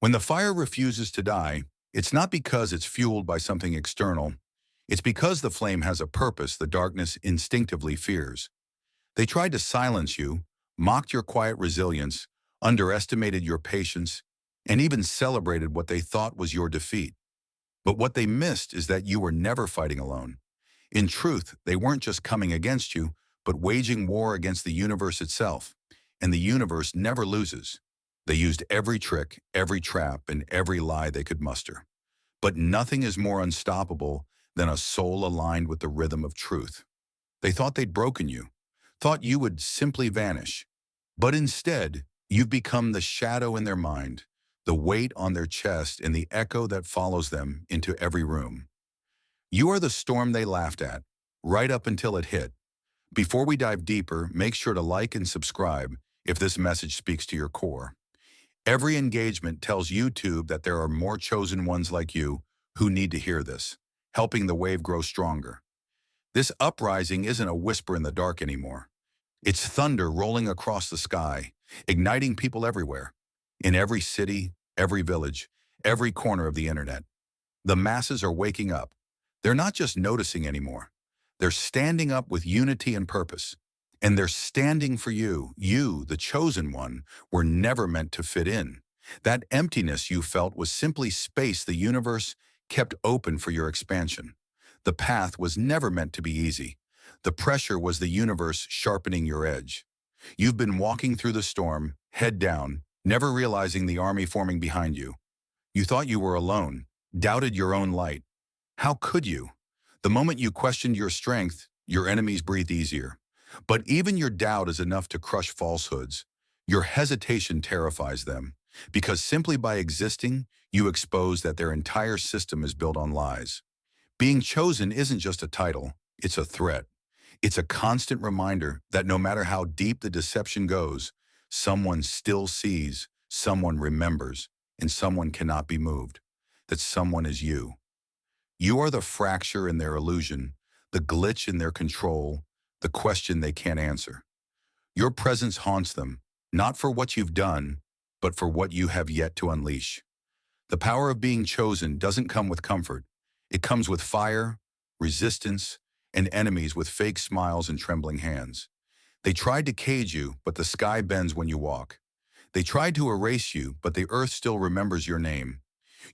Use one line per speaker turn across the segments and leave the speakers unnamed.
When the fire refuses to die, it's not because it's fueled by something external. It's because the flame has a purpose the darkness instinctively fears. They tried to silence you, mocked your quiet resilience, underestimated your patience, and even celebrated what they thought was your defeat. But what they missed is that you were never fighting alone. In truth, they weren't just coming against you, but waging war against the universe itself. And the universe never loses. They used every trick, every trap, and every lie they could muster. But nothing is more unstoppable than a soul aligned with the rhythm of truth. They thought they'd broken you, thought you would simply vanish. But instead, you've become the shadow in their mind, the weight on their chest, and the echo that follows them into every room. You are the storm they laughed at, right up until it hit. Before we dive deeper, make sure to like and subscribe if this message speaks to your core. Every engagement tells YouTube that there are more chosen ones like you who need to hear this, helping the wave grow stronger. This uprising isn't a whisper in the dark anymore. It's thunder rolling across the sky, igniting people everywhere, in every city, every village, every corner of the internet. The masses are waking up. They're not just noticing anymore. They're standing up with unity and purpose. And they're standing for you. You, the chosen one, were never meant to fit in. That emptiness you felt was simply space the universe kept open for your expansion. The path was never meant to be easy. The pressure was the universe sharpening your edge. You've been walking through the storm, head down, never realizing the army forming behind you. You thought you were alone, doubted your own light. How could you? The moment you questioned your strength, your enemies breathed easier. But even your doubt is enough to crush falsehoods. Your hesitation terrifies them, because simply by existing, you expose that their entire system is built on lies. Being chosen isn't just a title, it's a threat. It's a constant reminder that no matter how deep the deception goes, someone still sees, someone remembers, and someone cannot be moved. That someone is you. You are the fracture in their illusion, the glitch in their control, the question they can't answer. Your presence haunts them, not for what you've done, but for what you have yet to unleash. The power of being chosen doesn't come with comfort. It comes with fire, resistance, and enemies with fake smiles and trembling hands. They tried to cage you, but the sky bends when you walk. They tried to erase you, but the earth still remembers your name.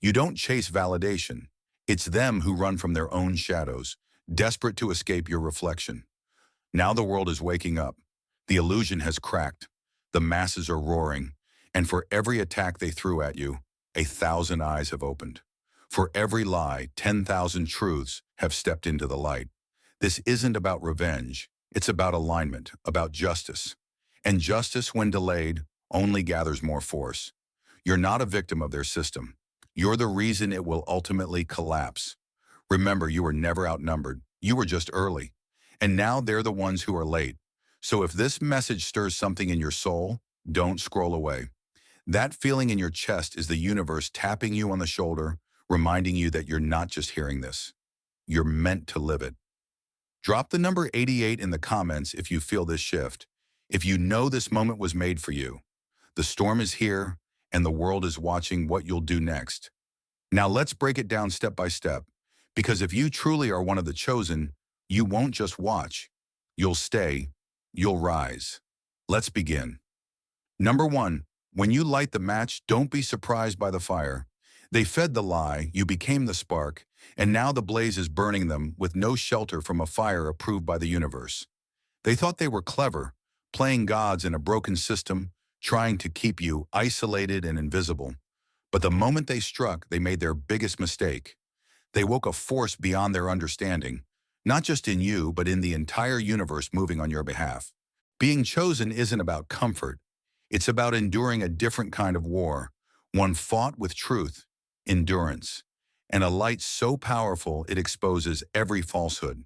You don't chase validation. It's them who run from their own shadows, desperate to escape your reflection. Now the world is waking up. The illusion has cracked. The masses are roaring. And for every attack they threw at you, 1,000 eyes have opened. For every lie, 10,000 truths have stepped into the light. This isn't about revenge. It's about alignment, about justice. And justice, when delayed, only gathers more force. You're not a victim of their system. You're the reason it will ultimately collapse. Remember, you were never outnumbered. You were just early. And now they're the ones who are late. So if this message stirs something in your soul, don't scroll away. That feeling in your chest is the universe tapping you on the shoulder, reminding you that you're not just hearing this. You're meant to live it. Drop the number 88 in the comments if you feel this shift, if you know this moment was made for you. The storm is here, and the world is watching what you'll do next. Now let's break it down step by step, because if you truly are one of the chosen, you won't just watch. You'll stay. You'll rise. Let's begin. Number 1, when you light the match, don't be surprised by the fire. They fed the lie, you became the spark, and now the blaze is burning them with no shelter from a fire approved by the universe. They thought they were clever, playing gods in a broken system, trying to keep you isolated and invisible. But the moment they struck, they made their biggest mistake. They woke a force beyond their understanding, not just in you, but in the entire universe moving on your behalf. Being chosen isn't about comfort. It's about enduring a different kind of war, one fought with truth, endurance, and a light so powerful it exposes every falsehood.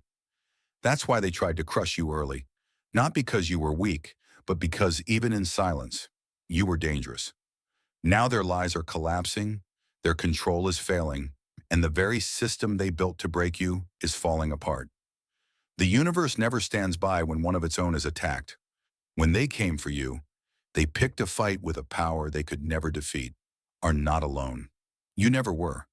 That's why they tried to crush you early, not because you were weak, but because even in silence, you were dangerous. Now their lies are collapsing, their control is failing, and the very system they built to break you is falling apart. The universe never stands by when one of its own is attacked. When they came for you, they picked a fight with a power they could never defeat. are not alone. You never were.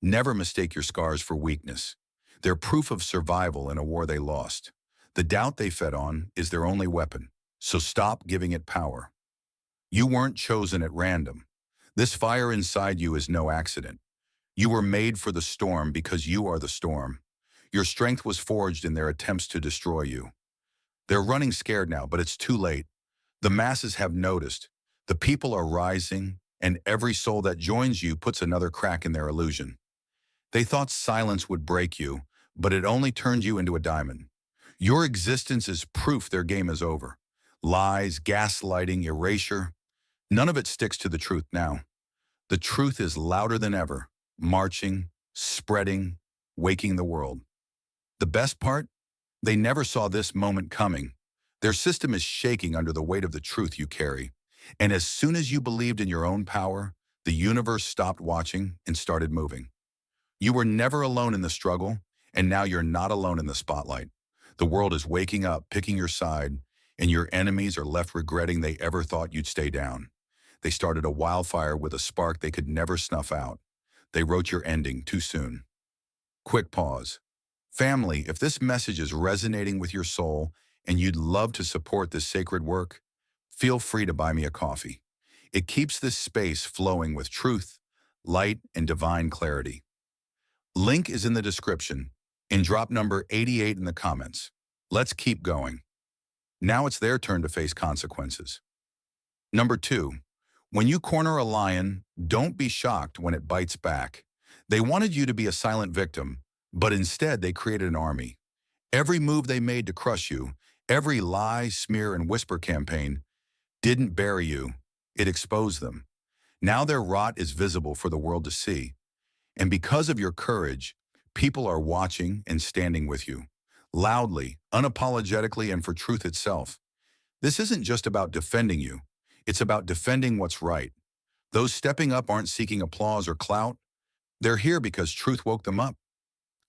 Never mistake your scars for weakness. They're proof of survival in a war they lost. The doubt they fed on is their only weapon, so stop giving it power. You weren't chosen at random. This fire inside you is no accident. You were made for the storm because you are the storm. Your strength was forged in their attempts to destroy you. They're running scared now, but it's too late. The masses have noticed. The people are rising, and every soul that joins you puts another crack in their illusion. They thought silence would break you, but it only turned you into a diamond. Your existence is proof their game is over. Lies, gaslighting, erasure, none of it sticks to the truth now. The truth is louder than ever, marching, spreading, waking the world. The best part? They never saw this moment coming. Their system is shaking under the weight of the truth you carry. And as soon as you believed in your own power, the universe stopped watching and started moving. You were never alone in the struggle, and now you're not alone in the spotlight. The world is waking up, picking your side, and your enemies are left regretting they ever thought you'd stay down. They started a wildfire with a spark they could never snuff out. They wrote your ending too soon. Quick pause. Family, if this message is resonating with your soul and you'd love to support this sacred work, feel free to buy me a coffee. It keeps this space flowing with truth, light, and divine clarity. Link is in the description and drop number 88 in the comments. Let's keep going. Now it's their turn to face consequences. Number 2, when you corner a lion, don't be shocked when it bites back. They wanted you to be a silent victim, but instead they created an army. Every move they made to crush you, every lie, smear, and whisper campaign didn't bury you, it exposed them. Now their rot is visible for the world to see. And because of your courage, people are watching and standing with you, loudly, unapologetically, and for truth itself. This isn't just about defending you. It's about defending what's right. Those stepping up aren't seeking applause or clout. They're here because truth woke them up.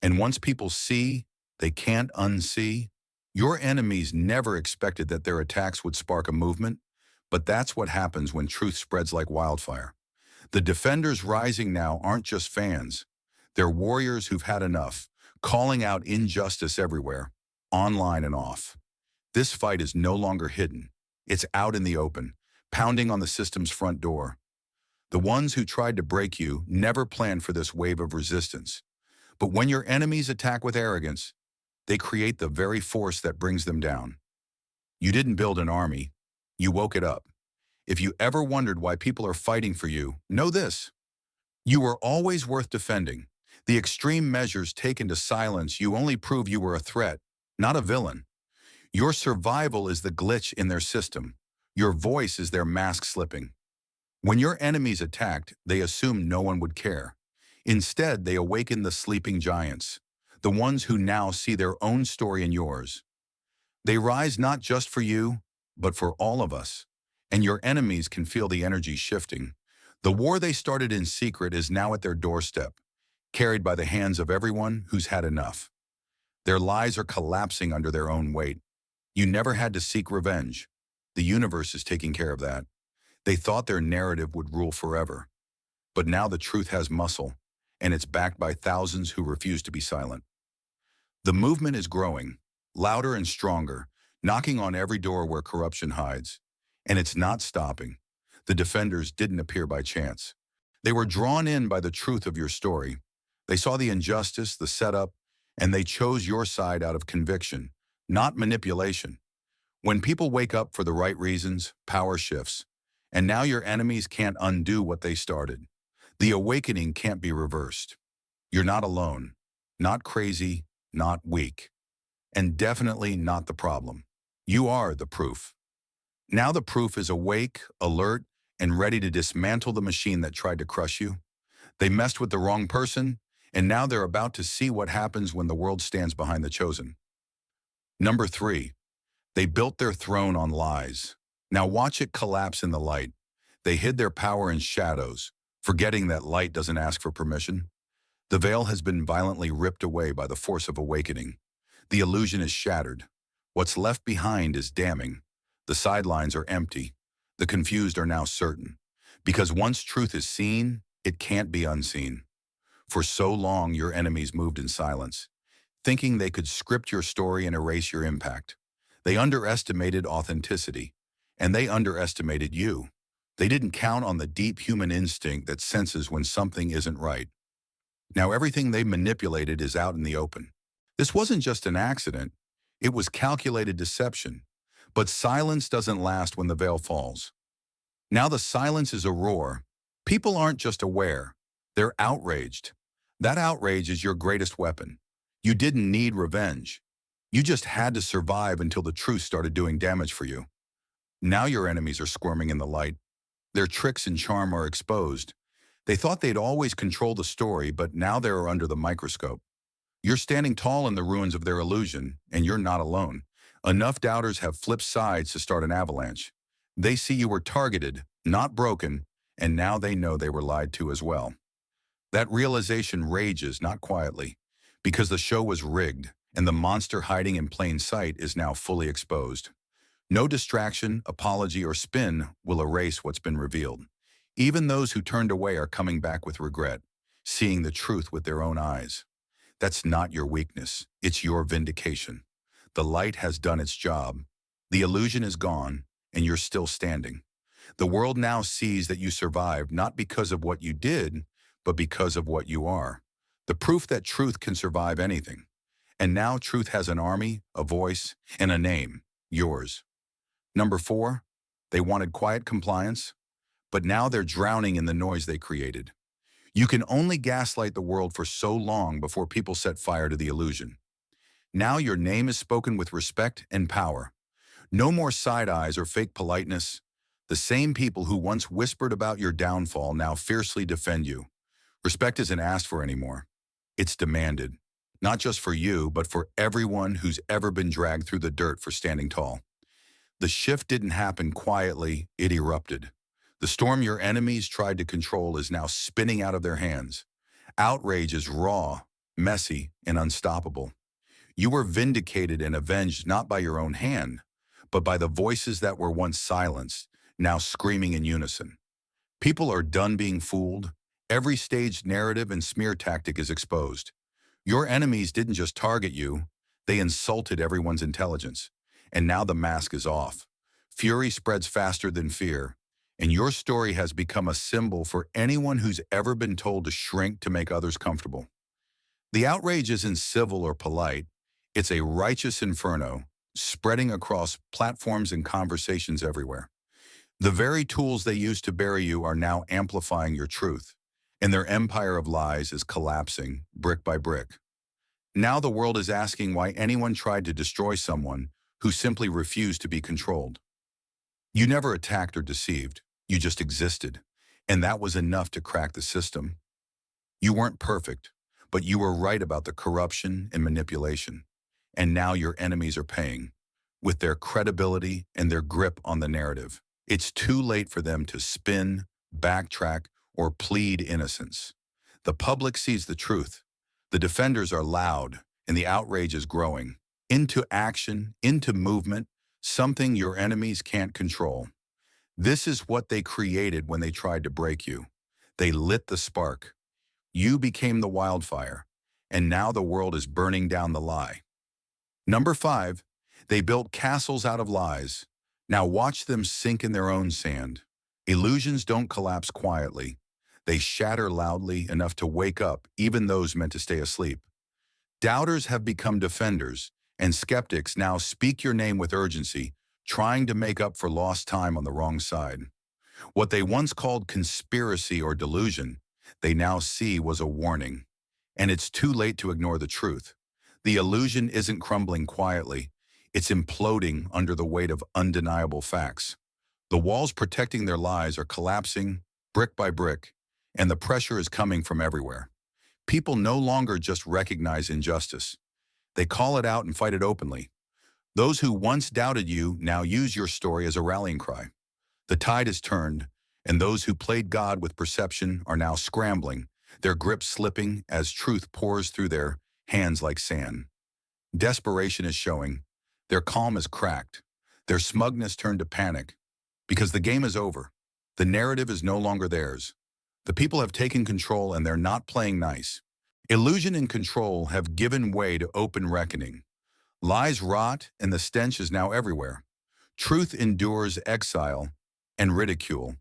And once people see, they can't unsee. Your enemies never expected that their attacks would spark a movement, but that's what happens when truth spreads like wildfire. The defenders rising now aren't just fans. They're warriors who've had enough, calling out injustice everywhere, online and off. This fight is no longer hidden. It's out in the open, pounding on the system's front door. The ones who tried to break you never planned for this wave of resistance. But when your enemies attack with arrogance, they create the very force that brings them down. You didn't build an army, you woke it up. If you ever wondered why people are fighting for you, know this. You were always worth defending. The extreme measures taken to silence you only prove you were a threat, not a villain. Your survival is the glitch in their system. Your voice is their mask slipping. When your enemies attacked, they assumed no one would care. Instead, they awakened the sleeping giants, the ones who now see their own story in yours. They rise not just for you, but for all of us. And your enemies can feel the energy shifting. The war they started in secret is now at their doorstep, carried by the hands of everyone who's had enough. Their lies are collapsing under their own weight. You never had to seek revenge. The universe is taking care of that. They thought their narrative would rule forever. But now the truth has muscle, and it's backed by thousands who refuse to be silent. The movement is growing, louder and stronger, knocking on every door where corruption hides. And it's not stopping. The defenders didn't appear by chance. They were drawn in by the truth of your story. They saw the injustice, the setup, and they chose your side out of conviction, not manipulation. When people wake up for the right reasons, power shifts. And now your enemies can't undo what they started. The awakening can't be reversed. You're not alone, not crazy, not weak, and definitely not the problem. You are the proof. Now the proof is awake, alert, and ready to dismantle the machine that tried to crush you. They messed with the wrong person, and now they're about to see what happens when the world stands behind the chosen. Number 3, they built their throne on lies. Now watch it collapse in the light. They hid their power in shadows, forgetting that light doesn't ask for permission. The veil has been violently ripped away by the force of awakening. The illusion is shattered. What's left behind is damning. The sidelines are empty. The confused are now certain. Because once truth is seen, it can't be unseen. For so long, your enemies moved in silence, thinking they could script your story and erase your impact. They underestimated authenticity, and they underestimated you. They didn't count on the deep human instinct that senses when something isn't right. Now everything they manipulated is out in the open. This wasn't just an accident, it was calculated deception. But silence doesn't last when the veil falls. Now the silence is a roar. People aren't just aware, they're outraged. That outrage is your greatest weapon. You didn't need revenge. You just had to survive until the truth started doing damage for you. Now your enemies are squirming in the light. Their tricks and charm are exposed. They thought they'd always control the story, but now they're under the microscope. You're standing tall in the ruins of their illusion, and you're not alone. Enough doubters have flipped sides to start an avalanche. They see you were targeted, not broken, and now they know they were lied to as well. That realization rages not quietly, because the show was rigged, and the monster hiding in plain sight is now fully exposed. No distraction, apology, or spin will erase what's been revealed. Even those who turned away are coming back with regret, seeing the truth with their own eyes. That's not your weakness, it's your vindication. The light has done its job. The illusion is gone, and you're still standing. The world now sees that you survived not because of what you did, but because of what you are. The proof that truth can survive anything. And now truth has an army, a voice, and a name, yours. Number 4, they wanted quiet compliance, but now they're drowning in the noise they created. You can only gaslight the world for so long before people set fire to the illusion. Now your name is spoken with respect and power. No more side eyes or fake politeness. The same people who once whispered about your downfall now fiercely defend you. Respect isn't asked for anymore. It's demanded. Not just for you, but for everyone who's ever been dragged through the dirt for standing tall. The shift didn't happen quietly, it erupted. The storm your enemies tried to control is now spinning out of their hands. Outrage is raw, messy, and unstoppable. You were vindicated and avenged not by your own hand, but by the voices that were once silenced, now screaming in unison. People are done being fooled. Every staged narrative and smear tactic is exposed. Your enemies didn't just target you, they insulted everyone's intelligence. And now the mask is off. Fury spreads faster than fear, and your story has become a symbol for anyone who's ever been told to shrink to make others comfortable. The outrage isn't civil or polite, it's a righteous inferno, spreading across platforms and conversations everywhere. The very tools they used to bury you are now amplifying your truth, and their empire of lies is collapsing brick by brick. Now the world is asking why anyone tried to destroy someone who simply refused to be controlled. You never attacked or deceived, you just existed, and that was enough to crack the system. You weren't perfect, but you were right about the corruption and manipulation. And now your enemies are paying, with their credibility and their grip on the narrative. It's too late for them to spin, backtrack, or plead innocence. The public sees the truth. The defenders are loud, and the outrage is growing. Into action, into movement, something your enemies can't control. This is what they created when they tried to break you. They lit the spark. You became the wildfire, and now the world is burning down the lie. Number 5, they built castles out of lies. Now watch them sink in their own sand. Illusions don't collapse quietly. They shatter loudly enough to wake up even those meant to stay asleep. Doubters have become defenders, and skeptics now speak your name with urgency, trying to make up for lost time on the wrong side. What they once called conspiracy or delusion, they now see was a warning. And it's too late to ignore the truth. The illusion isn't crumbling quietly. It's imploding under the weight of undeniable facts. The walls protecting their lies are collapsing brick by brick, and the pressure is coming from everywhere. People no longer just recognize injustice. They call it out and fight it openly. Those who once doubted you now use your story as a rallying cry. The tide has turned, and those who played God with perception are now scrambling, their grip slipping as truth pours through their hands like sand. Desperation is showing. Their calm is cracked. Their smugness turned to panic. Because the game is over. The narrative is no longer theirs. The people have taken control and they're not playing nice. Illusion and control have given way to open reckoning. Lies rot and the stench is now everywhere. Truth endures exile and ridicule.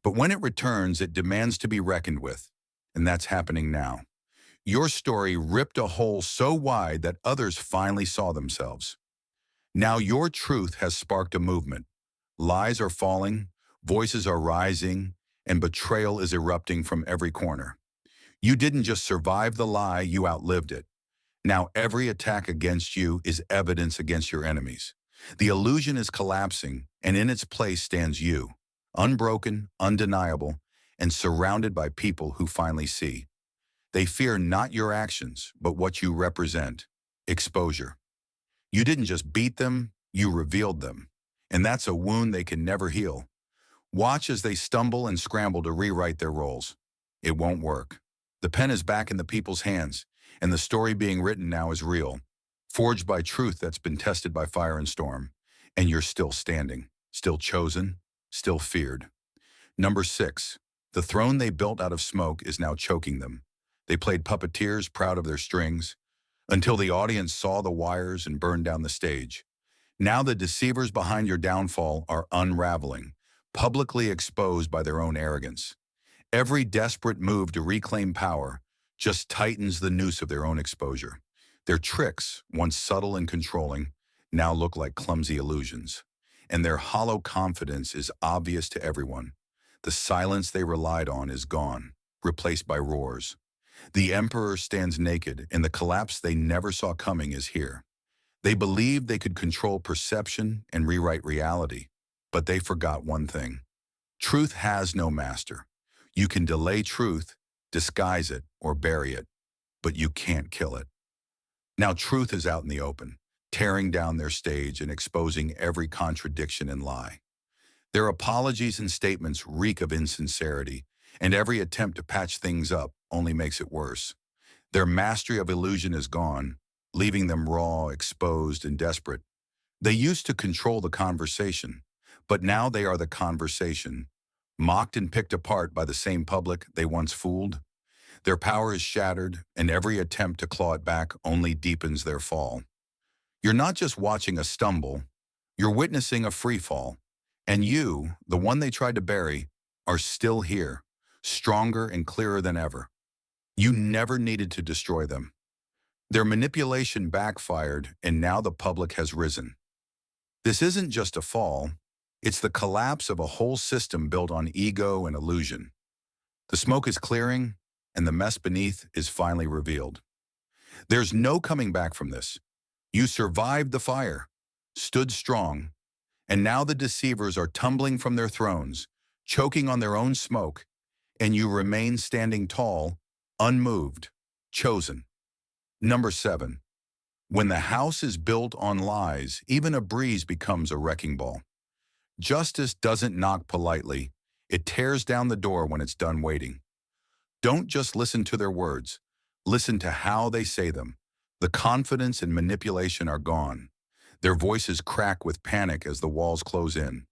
But when it returns, it demands to be reckoned with. And that's happening now. Your story ripped a hole so wide that others finally saw themselves. Now your truth has sparked a movement. Lies are falling, voices are rising, and betrayal is erupting from every corner. You didn't just survive the lie, you outlived it. Now every attack against you is evidence against your enemies. The illusion is collapsing, and in its place stands you, unbroken, undeniable, and surrounded by people who finally see. They fear not your actions, but what you represent: exposure. You didn't just beat them, you revealed them. And that's a wound they can never heal. Watch as they stumble and scramble to rewrite their roles. It won't work. The pen is back in the people's hands, and the story being written now is real, forged by truth that's been tested by fire and storm. And you're still standing, still chosen, still feared. Number 6. The throne they built out of smoke is now choking them. They played puppeteers, proud of their strings, until the audience saw the wires and burned down the stage. Now the deceivers behind your downfall are unraveling, publicly exposed by their own arrogance. Every desperate move to reclaim power just tightens the noose of their own exposure. Their tricks, once subtle and controlling, now look like clumsy illusions. And their hollow confidence is obvious to everyone. The silence they relied on is gone, replaced by roars. The emperor stands naked, and the collapse they never saw coming is here. They believed they could control perception and rewrite reality, but they forgot one thing. Truth has no master. You can delay truth, disguise it, or bury it, but you can't kill it. Now truth is out in the open, tearing down their stage and exposing every contradiction and lie. Their apologies and statements reek of insincerity, and every attempt to patch things up only makes it worse. Their mastery of illusion is gone, leaving them raw, exposed, and desperate. They used to control the conversation, but now they are the conversation, mocked and picked apart by the same public they once fooled. Their power is shattered, and every attempt to claw it back only deepens their fall. You're not just watching a stumble, you're witnessing a free fall. And you, the one they tried to bury, are still here, stronger and clearer than ever. You never needed to destroy them. Their manipulation backfired, and now the public has risen. This isn't just a fall, it's the collapse of a whole system built on ego and illusion. The smoke is clearing, and the mess beneath is finally revealed. There's no coming back from this. You survived the fire, stood strong, and now the deceivers are tumbling from their thrones, choking on their own smoke, and you remain standing tall, unmoved, chosen. Number 7. When the house is built on lies, even a breeze becomes a wrecking ball. Justice doesn't knock politely. It tears down the door when it's done waiting. Don't just listen to their words. Listen to how they say them. The confidence and manipulation are gone. Their voices crack with panic as the walls close in.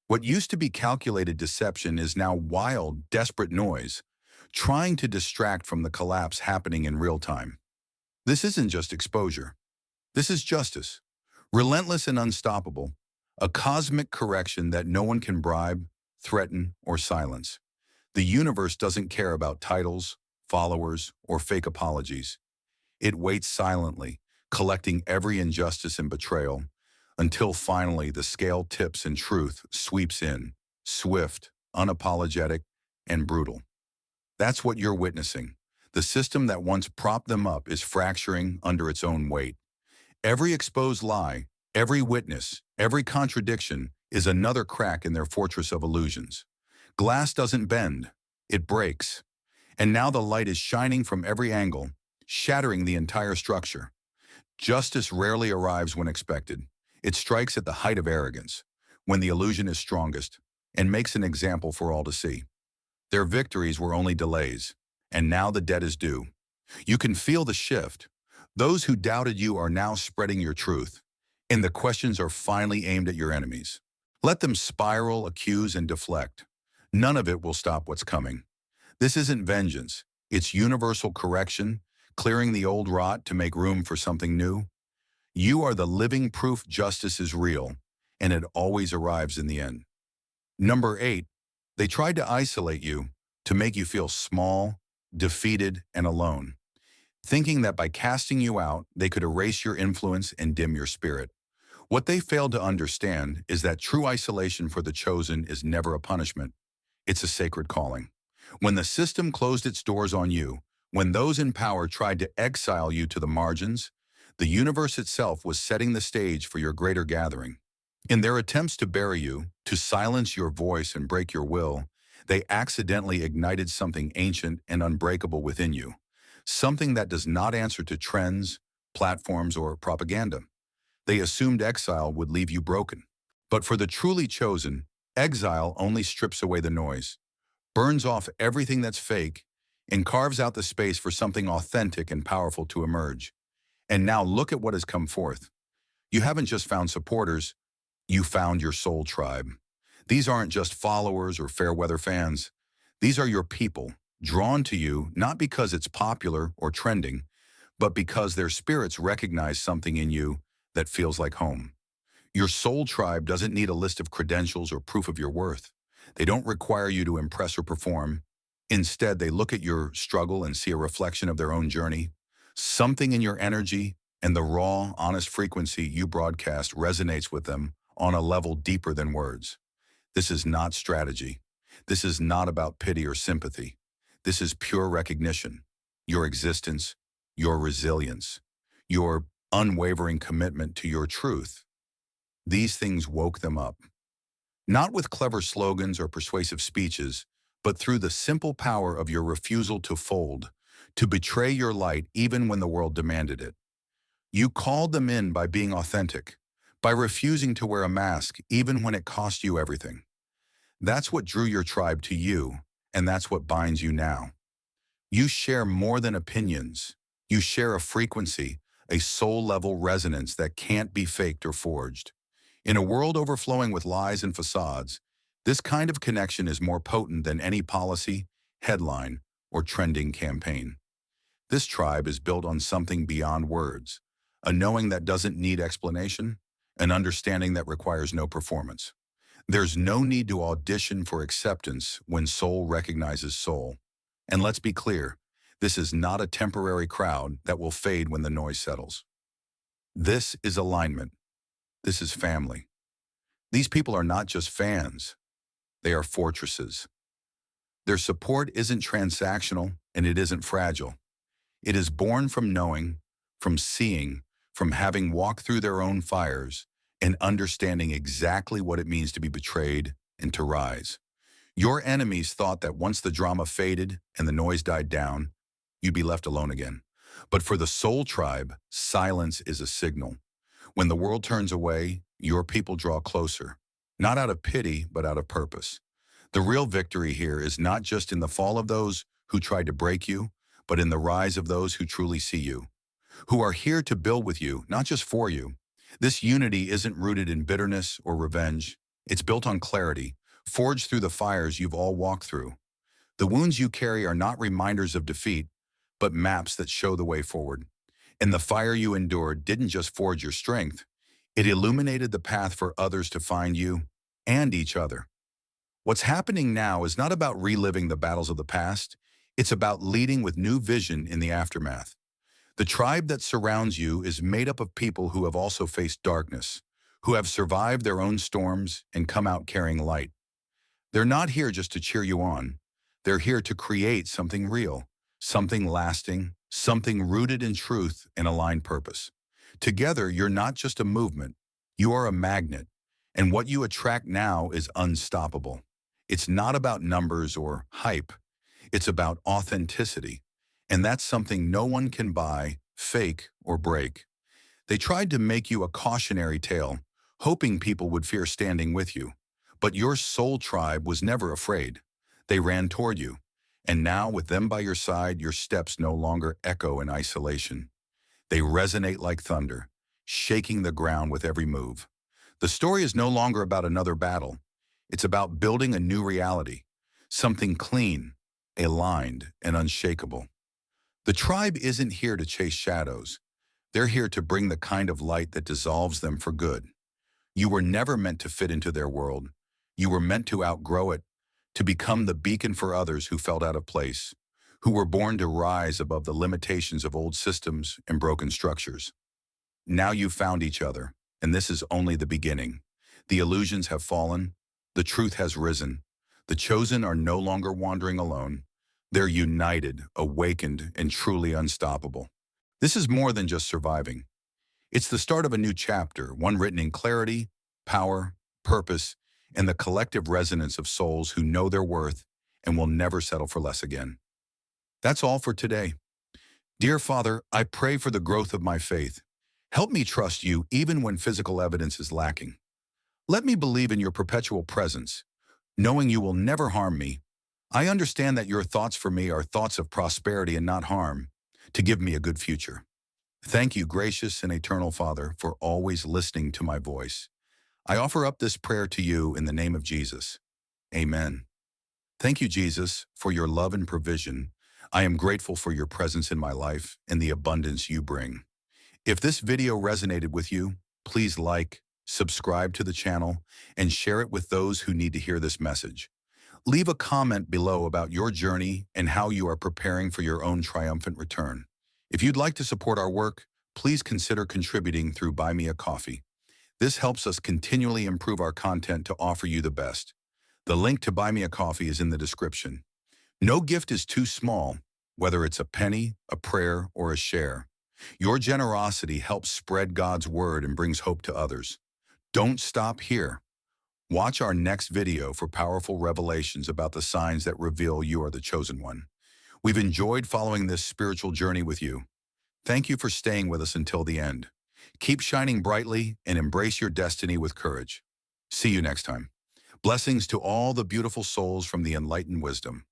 What used to be calculated deception is now wild, desperate noise, trying to distract from the collapse happening in real time. This isn't just exposure. This is justice, relentless and unstoppable, a cosmic correction that no one can bribe, threaten, or silence. The universe doesn't care about titles, followers, or fake apologies. It waits silently, collecting every injustice and betrayal, until finally the scale tips and truth sweeps in, swift, unapologetic, and brutal. That's what you're witnessing. The system that once propped them up is fracturing under its own weight. Every exposed lie, every witness, every contradiction is another crack in their fortress of illusions. Glass doesn't bend, it breaks. And now the light is shining from every angle, shattering the entire structure. Justice rarely arrives when expected. It strikes at the height of arrogance, when the illusion is strongest, and makes an example for all to see. Their victories were only delays, and now the debt is due. You can feel the shift. Those who doubted you are now spreading your truth, and the questions are finally aimed at your enemies. Let them spiral, accuse, and deflect. None of it will stop what's coming. This isn't vengeance. It's universal correction, clearing the old rot to make room for something new. You are the living proof justice is real, and it always arrives in the end. Number 8, they tried to isolate you, to make you feel small, defeated, and alone, thinking that by casting you out, they could erase your influence and dim your spirit. What they failed to understand is that true isolation for the chosen is never a punishment. It's a sacred calling. When the system closed its doors on you, when those in power tried to exile you to the margins, the universe itself was setting the stage for your greater gathering. In their attempts to bury you, to silence your voice and break your will, they accidentally ignited something ancient and unbreakable within you, something that does not answer to trends, platforms, or propaganda. They assumed exile would leave you broken. But for the truly chosen, exile only strips away the noise, burns off everything that's fake, and carves out the space for something authentic and powerful to emerge. And now look at what has come forth. You haven't just found supporters, you found your soul tribe. These aren't just followers or fair weather fans. These are your people, drawn to you not because it's popular or trending, but because their spirits recognize something in you that feels like home. Your soul tribe doesn't need a list of credentials or proof of your worth. They don't require you to impress or perform. Instead, they look at your struggle and see a reflection of their own journey. Something in your energy and the raw, honest frequency you broadcast resonates with them on a level deeper than words. This is not strategy. This is not about pity or sympathy. This is pure recognition. Your existence, your resilience, your unwavering commitment to your truth. These things woke them up. Not with clever slogans or persuasive speeches, but through the simple power of your refusal to fold, to betray your light even when the world demanded it. You called them in by being authentic, by refusing to wear a mask even when it cost you everything. That's what drew your tribe to you, and that's what binds you now. You share more than opinions. You share a frequency, a soul-level resonance that can't be faked or forged. In a world overflowing with lies and facades, this kind of connection is more potent than any policy, headline, or trending campaign. This tribe is built on something beyond words, a knowing that doesn't need explanation, an understanding that requires no performance. There's no need to audition for acceptance when soul recognizes soul. And let's be clear, this is not a temporary crowd that will fade when the noise settles. This is alignment. This is family. These people are not just fans. They are fortresses. Their support isn't transactional and it isn't fragile. It is born from knowing, from seeing, from having walked through their own fires and understanding exactly what it means to be betrayed and to rise. Your enemies thought that once the drama faded and the noise died down, you'd be left alone again. But for the soul tribe, silence is a signal. When the world turns away, your people draw closer, not out of pity, but out of purpose. The real victory here is not just in the fall of those who tried to break you, but in the rise of those who truly see you, who are here to build with you, not just for you. This unity isn't rooted in bitterness or revenge. It's built on clarity, forged through the fires you've all walked through. The wounds you carry are not reminders of defeat, but maps that show the way forward. And the fire you endured didn't just forge your strength, it illuminated the path for others to find you and each other. What's happening now is not about reliving the battles of the past, it's about leading with new vision in the aftermath. The tribe that surrounds you is made up of people who have also faced darkness, who have survived their own storms and come out carrying light. They're not here just to cheer you on. They're here to create something real, something lasting, something rooted in truth and aligned purpose. Together, you're not just a movement, you are a magnet, and what you attract now is unstoppable. It's not about numbers or hype, it's about authenticity, and that's something no one can buy, fake, or break. They tried to make you a cautionary tale, hoping people would fear standing with you. But your soul tribe was never afraid. They ran toward you. And now, with them by your side, your steps no longer echo in isolation. They resonate like thunder, shaking the ground with every move. The story is no longer about another battle. It's about building a new reality, something clean, aligned, and unshakable. The tribe isn't here to chase shadows. They're here to bring the kind of light that dissolves them for good. You were never meant to fit into their world. You were meant to outgrow it, to become the beacon for others who felt out of place, who were born to rise above the limitations of old systems and broken structures. Now you've found each other, and this is only the beginning. The illusions have fallen, the truth has risen. The chosen are no longer wandering alone. They're united, awakened, and truly unstoppable. This is more than just surviving. It's the start of a new chapter, one written in clarity, power, purpose, and the collective resonance of souls who know their worth and will never settle for less again. That's all for today. Dear Father, I pray for the growth of my faith. Help me trust you even when physical evidence is lacking. Let me believe in your perpetual presence, knowing you will never harm me. I understand that your thoughts for me are thoughts of prosperity and not harm, to give me a good future. Thank you, gracious and eternal Father, for always listening to my voice. I offer up this prayer to you in the name of Jesus. Amen. Thank you, Jesus, for your love and provision. I am grateful for your presence in my life and the abundance you bring. If this video resonated with you, please like, subscribe to the channel, and share it with those who need to hear this message. Leave a comment below about your journey and how you are preparing for your own triumphant return. If you'd like to support our work, please consider contributing through Buy Me a Coffee. This helps us continually improve our content to offer you the best. The link to Buy Me a Coffee is in the description. No gift is too small, whether it's a penny, a prayer, or a share. Your generosity helps spread God's word and brings hope to others. Don't stop here. Watch our next video for powerful revelations about the signs that reveal you are the chosen one. We've enjoyed following this spiritual journey with you. Thank you for staying with us until the end. Keep shining brightly and embrace your destiny with courage. See you next time. Blessings to all the beautiful souls from the enlightened wisdom.